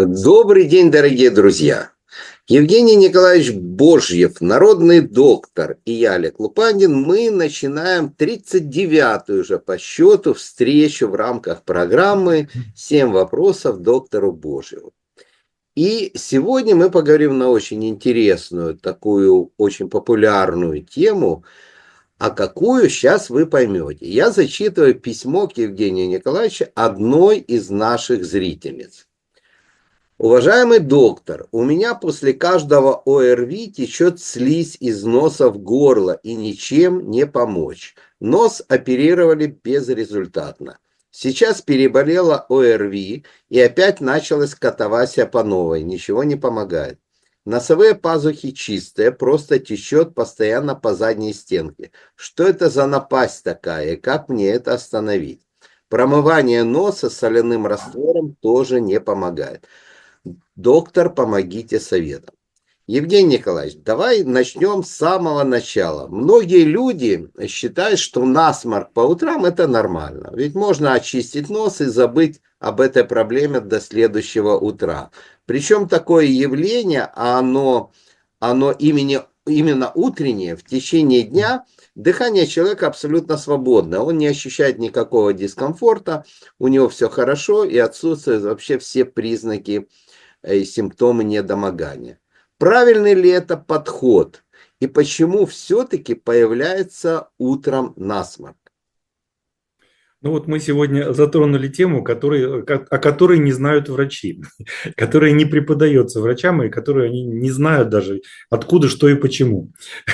Добрый день, дорогие друзья! Евгений Николаевич Божьев, народный доктор, и я, Олег Лупандин, мы начинаем 39-ю уже по счету встречу в рамках программы «7 вопросов доктору Божьеву». И сегодня мы поговорим на очень интересную, такую очень популярную тему, а какую сейчас вы поймете. Я зачитываю письмо к Евгению Николаевичу одной из наших зрительниц. Уважаемый доктор, у меня после каждого ОРВИ течет слизь из носа в горло и ничем не помочь. Нос оперировали безрезультатно. Сейчас переболела ОРВИ и опять началась катавасия по новой, ничего не помогает. Носовые пазухи чистые, просто течет постоянно по задней стенке. Что это за напасть такая и как мне это остановить? Промывание носа соляным раствором тоже не помогает. Доктор, помогите советом. Евгений Николаевич, давай начнем с самого начала. Многие люди считают, что насморк по утрам это нормально. Ведь можно очистить нос и забыть об этой проблеме до следующего утра. Причем такое явление, оно именно утреннее, в течение дня, дыхание человека абсолютно свободно. Он не ощущает никакого дискомфорта, у него все хорошо и отсутствуют вообще все признаки и симптомы недомогания. Правильный ли это подход? И почему все-таки появляется утром насморк? Ну вот мы сегодня затронули тему, о которой не знают врачи, которая не преподается врачам и которую они не знают даже откуда, что и почему.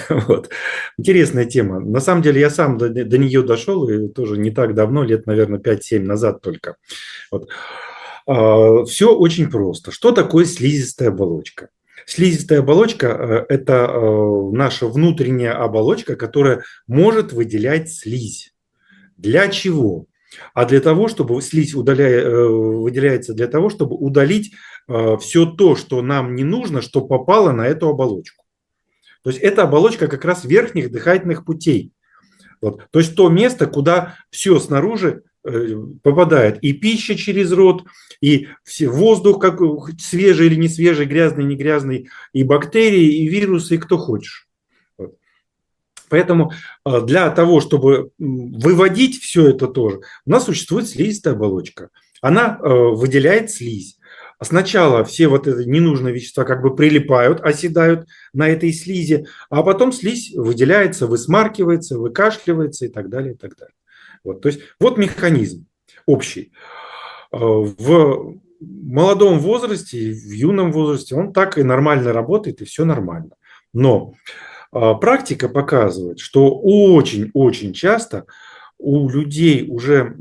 Вот. Интересная тема. На самом деле я сам до нее дошел и тоже не так давно, лет, наверное, 5-7 назад только. Вот. Все очень просто. Что такое слизистая оболочка? Слизистая оболочка – это наша внутренняя оболочка, которая может выделять слизь. Для чего? А для того, чтобы слизь выделяется для того, чтобы удалить все то, что нам не нужно, что попало на эту оболочку. То есть это оболочка как раз верхних дыхательных путей. Вот. То есть то место, куда все снаружи попадает. И пища через рот, и воздух, как свежий или не свежий, грязный, не грязный, и бактерии, и вирусы, и кто хочешь. Вот. Поэтому для того, чтобы выводить все это тоже, у нас существует слизистая оболочка. Она выделяет слизь. Сначала все вот эти ненужные вещества как бы прилипают, оседают на этой слизи, а потом слизь выделяется, высмаркивается, выкашливается и так далее, и так далее. Вот, то есть вот механизм общий. В молодом возрасте, в юном возрасте он так и нормально работает, и все нормально. Но практика показывает, что очень-очень часто у людей уже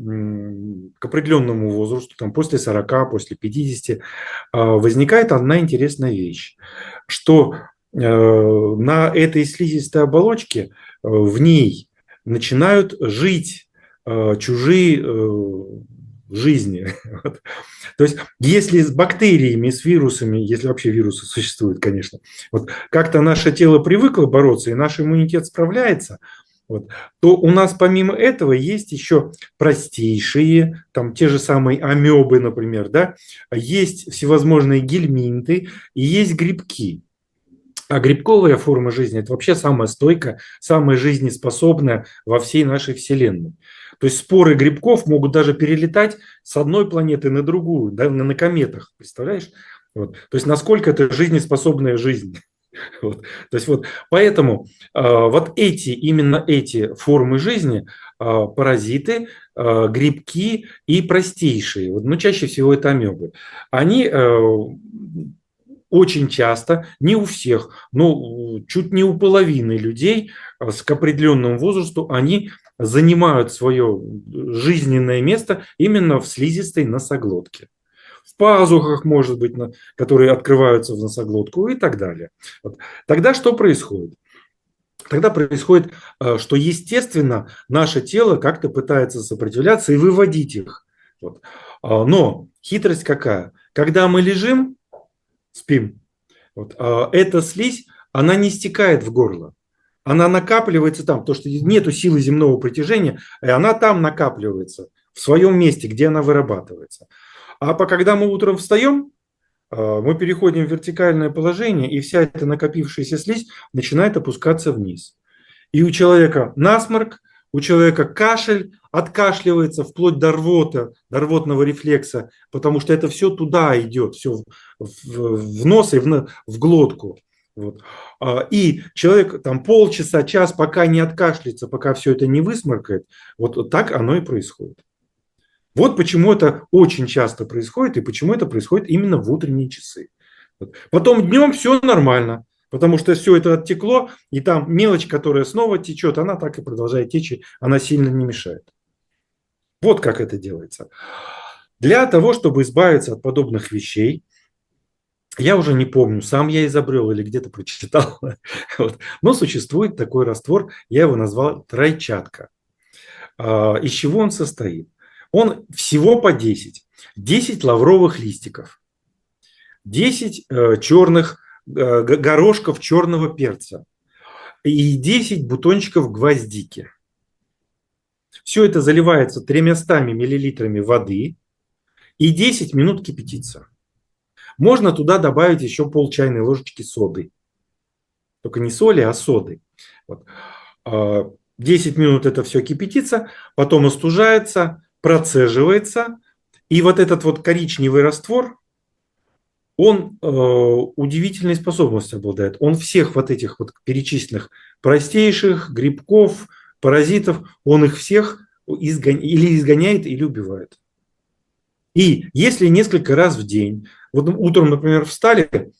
к определенному возрасту, там, после 40, после 50, возникает одна интересная вещь, что на этой слизистой оболочке в ней начинают жить чужие жизни. Вот. То есть, если с бактериями, с вирусами, если вообще вирусы существуют, конечно, вот как-то наше тело привыкло бороться, и наш иммунитет справляется, вот, то у нас помимо этого есть еще простейшие, там те же самые амебы, например, да, есть всевозможные гельминты и есть грибки. А грибковая форма жизни – это вообще самая стойкая, самая жизнеспособная во всей нашей Вселенной. То есть споры грибков могут даже перелетать с одной планеты на другую, да, на кометах, представляешь? Вот. То есть насколько это жизнеспособная жизнь. Вот. То есть вот поэтому вот именно эти формы жизни, паразиты, грибки и простейшие, вот, но чаще всего это амебы, они очень часто, не у всех, но чуть не у половины людей к определенному возрасту, они занимают свое жизненное место именно в слизистой носоглотке. В пазухах, может быть, которые открываются в носоглотку и так далее. Вот. Тогда что происходит? Тогда происходит, что, естественно, наше тело как-то пытается сопротивляться и выводить их. Вот. Но хитрость какая? Когда мы лежим, спим, вот, эта слизь, она не стекает в горло. Она накапливается там, потому что нету силы земного притяжения, и она там накапливается, в своем месте, где она вырабатывается. А когда мы утром встаем, мы переходим в вертикальное положение, и вся эта накопившаяся слизь начинает опускаться вниз. И у человека насморк, у человека кашель, откашливается вплоть до рвоты, до рвотного рефлекса, потому что это все туда идет, все в нос и в глотку. Вот. И человек там полчаса, час, пока не откашляется, пока все это не высморкает, вот так оно и происходит. Вот почему это очень часто происходит и почему это происходит именно в утренние часы. Потом днем все нормально, потому что все это оттекло, и там мелочь, которая снова течет, она так и продолжает течь, она сильно не мешает. Вот как это делается. Для того, чтобы избавиться от подобных вещей, я уже не помню, сам я изобрел или где-то прочитал, вот. Но существует такой раствор, я его назвал тройчатка. Из чего он состоит? Он всего по 10. 10 лавровых листиков, 10 черных горошков черного перца и 10 бутончиков гвоздики. Все это заливается 300 миллилитрами воды и 10 минут кипятится. Можно туда добавить еще пол чайной ложечки соды. Только не соли, а соды. Вот. 10 минут это все кипятится, потом остужается, процеживается. И вот этот вот коричневый раствор, он удивительной способностью обладает. Он всех вот этих вот перечисленных простейших грибков, паразитов, он их всех или изгоняет, или убивает. И если несколько раз в день, вот утром, например, встали,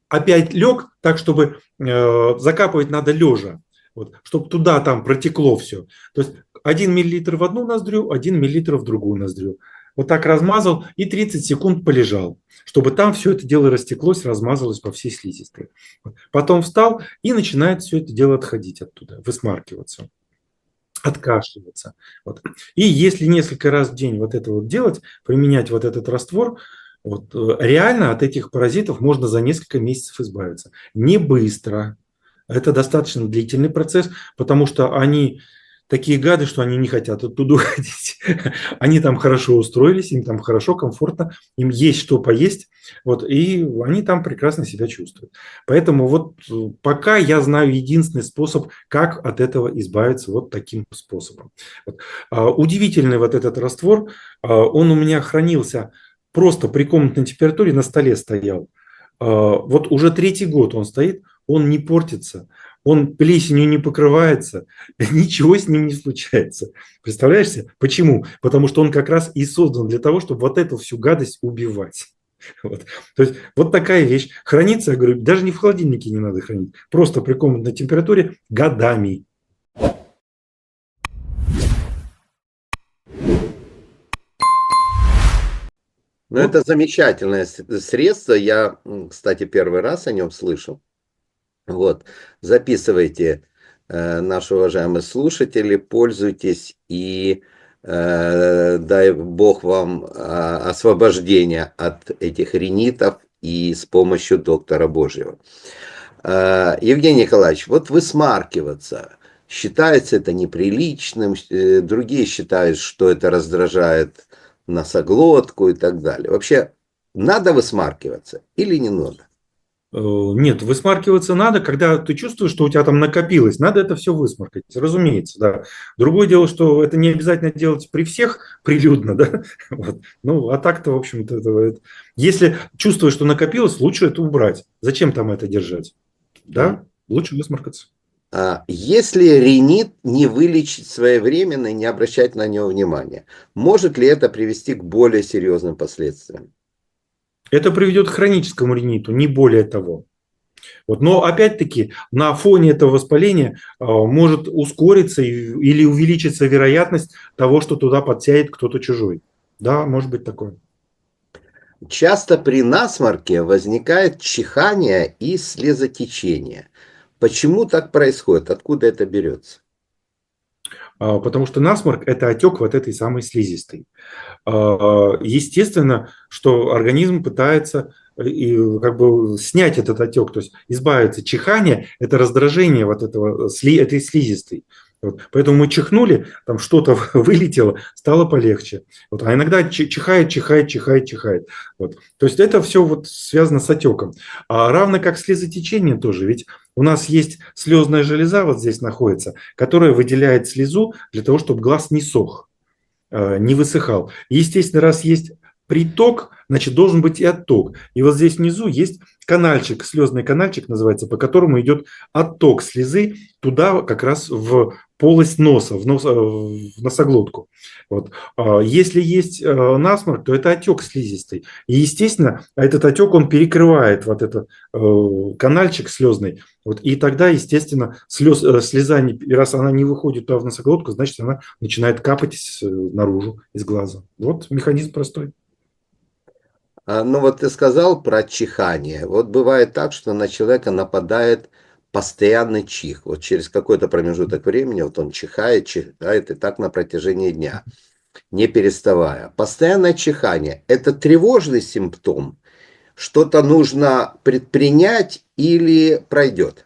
опять лег так, чтобы закапывать надо лежа, вот, чтобы туда там протекло все. То есть 1 миллилитр в одну ноздрю, 1 миллилитр в другую ноздрю. Вот так размазал и 30 секунд полежал, чтобы там все это дело растеклось, размазалось по всей слизистой. Потом встал и начинает все это дело отходить оттуда, высмаркиваться, откашливаться. Вот. И если несколько раз в день вот это вот делать, применять вот этот раствор, вот, реально от этих паразитов можно за несколько месяцев избавиться. Не быстро. Это достаточно длительный процесс, потому что они такие гады, что они не хотят оттуда уходить. Они там хорошо устроились, им там хорошо, комфортно, им есть что поесть, вот, и они там прекрасно себя чувствуют. Поэтому вот пока я знаю единственный способ, как от этого избавиться вот таким способом. Вот. Удивительный вот этот раствор, он у меня хранился просто при комнатной температуре, на столе стоял. Вот уже 3-й год он стоит, он не портится, он плесенью не покрывается, ничего с ним не случается. Представляешь себе? Почему? Потому что он как раз и создан для того, чтобы вот эту всю гадость убивать. Вот. То есть вот такая вещь. Хранится, я говорю, даже не в холодильнике не надо хранить, просто при комнатной температуре годами. Ну, это замечательное средство. Я, кстати, первый раз о нем слышу. Вот, записывайте, наши уважаемые слушатели, пользуйтесь и дай Бог вам освобождения от этих ринитов и с помощью доктора Божьего. Евгений Николаевич, вот высмаркиваться, считается это неприличным, другие считают, что это раздражает носоглотку и так далее. Вообще, надо высмаркиваться или не надо? Нет, высмаркиваться надо, когда ты чувствуешь, что у тебя там накопилось, надо это все высмаркать, разумеется, да. Другое дело, что это не обязательно делать при всех прилюдно, да. Вот. Ну, а так-то, в общем-то, если чувствуешь, что накопилось, лучше это убрать. Зачем там это держать? Да, лучше высморкаться. Если ринит не вылечить своевременно и не обращать на него внимания, может ли это привести к более серьезным последствиям? Это приведет к хроническому риниту, не более того. Вот. Но опять-таки на фоне этого воспаления может ускориться или увеличиться вероятность того, что туда подсядет кто-то чужой. Да, может быть такое. Часто при насморке возникает чихание и слезотечение. Почему так происходит? Откуда это берется? Потому что насморк – это отек вот этой самой слизистой. Естественно, что организм пытается как бы снять этот отек, то есть избавиться. Чихание – это раздражение вот этой слизистой. Вот. Поэтому мы чихнули, там что-то вылетело, стало полегче. Вот. А иногда чихает, чихает, чихает, чихает. Вот. То есть это все вот связано с отеком. А равно как слезотечение тоже. Ведь у нас есть слезная железа, вот здесь находится, которая выделяет слезу для того, чтобы глаз не сох, не высыхал. И, естественно, раз есть приток, значит, должен быть и отток. И вот здесь внизу есть канальчик, слезный канальчик называется, по которому идет отток слезы туда как раз в полость носа, в носоглотку. Вот. Если есть насморк, то это отек слизистой. И, естественно, этот отек, он перекрывает вот этот канальчик слезный. Вот. И тогда, естественно, слеза, раз она не выходит туда в носоглотку, значит, она начинает капать наружу из глаза. Вот механизм простой. Ну вот ты сказал про чихание. Вот бывает так, что на человека нападает постоянный чих. Вот через какой-то промежуток времени вот он чихает, чихает и так на протяжении дня, не переставая. Постоянное чихание – это тревожный симптом? Что-то нужно предпринять или пройдет?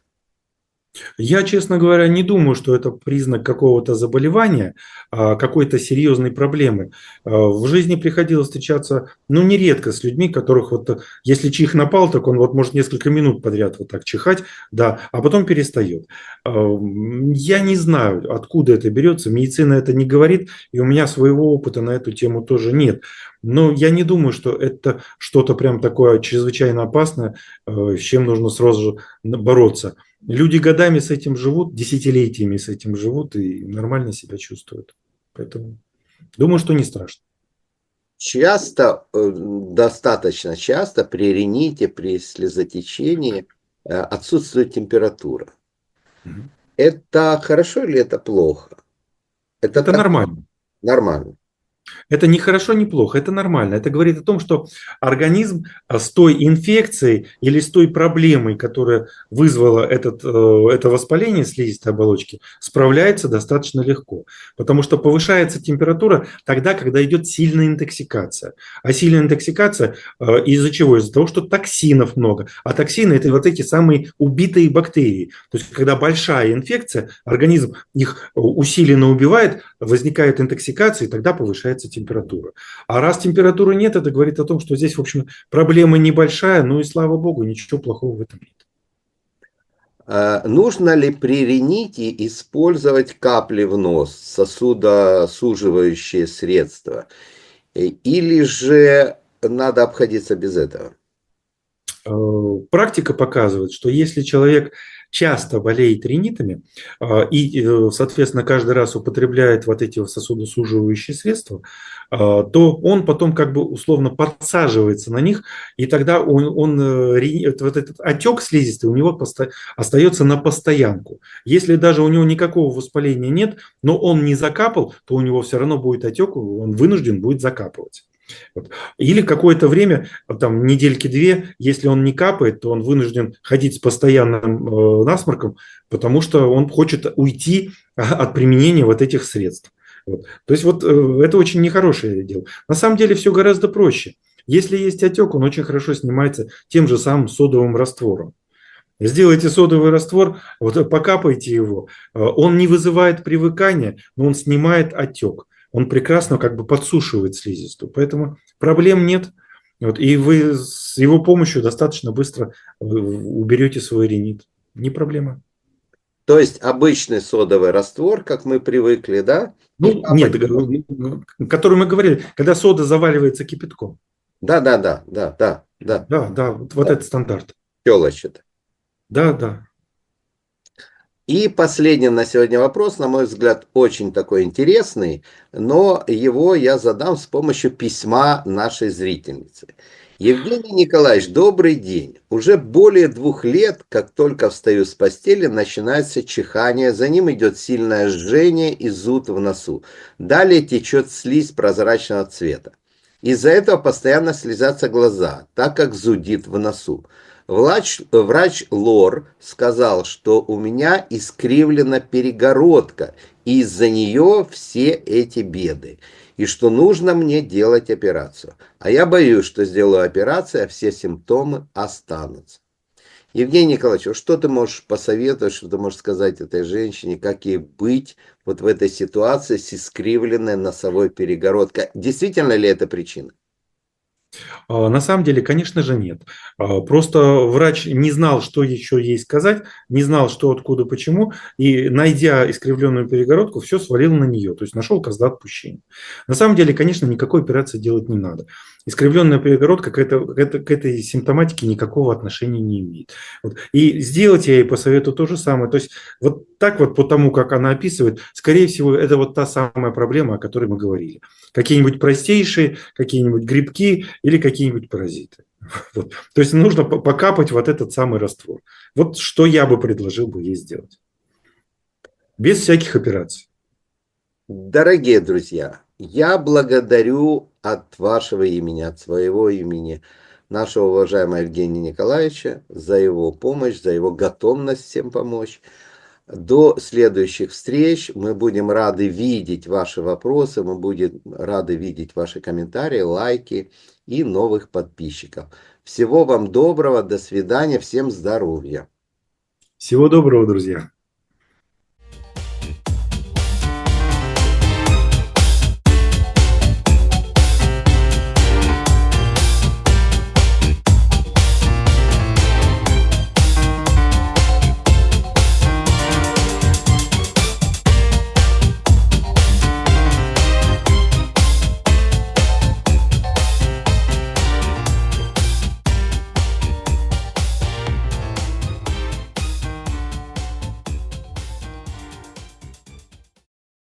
Я, честно говоря, не думаю, что это признак какого-то заболевания, какой-то серьезной проблемы. В жизни приходилось встречаться, ну, нередко с людьми, которых вот, если чих напал, так он вот может несколько минут подряд вот так чихать, да, а потом перестает. Я не знаю, откуда это берется, медицина это не говорит, и у меня своего опыта на эту тему тоже нет. Но я не думаю, что это что-то прям такое чрезвычайно опасное, с чем нужно сразу же бороться. Люди годами с этим живут, десятилетиями с этим живут и нормально себя чувствуют. Поэтому думаю, что не страшно. Часто, достаточно часто при рините, при слезотечении отсутствует температура. Мгм. Это хорошо или это плохо? Это Это так нормально. нормально. Это не хорошо, не плохо, это нормально. Это говорит о том, что организм с той инфекцией или с той проблемой, которая вызвала это воспаление слизистой оболочки, справляется достаточно легко. Потому что повышается температура тогда, когда идет сильная интоксикация. А сильная интоксикация из-за чего? Из-за того, что токсинов много. А токсины – это вот эти самые убитые бактерии. То есть, когда большая инфекция, организм их усиленно убивает, возникает интоксикация, и тогда повышается температура. А раз температуры нет, это говорит о том, что здесь, в общем, проблема небольшая, ну и слава богу, ничего плохого в этом нет. Нужно ли при рините использовать капли в нос, сосудосуживающие средства? Или же надо обходиться без этого? Практика показывает, что если человек часто болеет ринитами и, соответственно, каждый раз употребляет вот эти вот сосудосуживающие средства, то он потом как бы условно подсаживается на них, и тогда вот этот отек слизистый у него остается на постоянку. Если даже у него никакого воспаления нет, но он не закапал, то у него все равно будет отек, он вынужден будет закапывать. Вот. Или какое-то время, там недельки-две, если он не капает, то он вынужден ходить с постоянным насморком, потому что он хочет уйти от применения вот этих средств. Вот. То есть вот это очень нехорошее дело. На самом деле все гораздо проще. Если есть отек, он очень хорошо снимается тем же самым содовым раствором. Сделайте содовый раствор, вот покапайте его. Он не вызывает привыкания, но он снимает отек. Он прекрасно как бы подсушивает слизистую. Поэтому проблем нет. Вот, и вы с его помощью достаточно быстро уберете свой ринит. Не проблема. То есть обычный содовый раствор, как мы привыкли, да? И Ну, нет, капать. который мы говорили, когда сода заваливается кипятком. Да, да, да, да, да, да. Да, да, вот Да. это стандарт. Щелочь это. Да, да. И последний на сегодня вопрос, на мой взгляд, очень такой интересный, но его я задам с помощью письма нашей зрительницы. Евгений Николаевич, добрый день. Уже более 2 лет, как только встаю с постели, начинается чихание, за ним идет сильное жжение и зуд в носу. Далее течет слизь прозрачного цвета. Из-за этого постоянно слезятся глаза, так как зудит в носу. Врач Лор сказал, что у меня искривлена перегородка, и из-за нее все эти беды, и что нужно мне делать операцию. А я боюсь, что сделаю операцию, а все симптомы останутся. Евгений Николаевич, вот что ты можешь посоветовать, что ты можешь сказать этой женщине, как ей быть вот в этой ситуации с искривленной носовой перегородкой? Действительно ли это причина? На самом деле, конечно же, нет. Просто врач не знал, что еще ей сказать, не знал, что, откуда, почему, и, найдя искривленную перегородку, все свалил на нее, то есть нашел козла отпущения. На самом деле, конечно, никакой операции делать не надо. Искривленная перегородка к этой симптоматике никакого отношения не имеет. Вот. И сделать я ей посоветую то же самое. То есть вот так вот по тому, как она описывает, скорее всего, это вот та самая проблема, о которой мы говорили. Какие-нибудь простейшие, какие-нибудь грибки или какие-нибудь паразиты. Вот. То есть нужно покапать вот этот самый раствор. Вот что я бы предложил бы ей сделать. Без всяких операций. Дорогие друзья, я благодарю от вашего имени, от своего имени нашего уважаемого Евгения Николаевича за его помощь, за его готовность всем помочь. До следующих встреч. Мы будем рады видеть ваши вопросы, мы будем рады видеть ваши комментарии, лайки и новых подписчиков. Всего вам доброго, до свидания, всем здоровья. Всего доброго, друзья.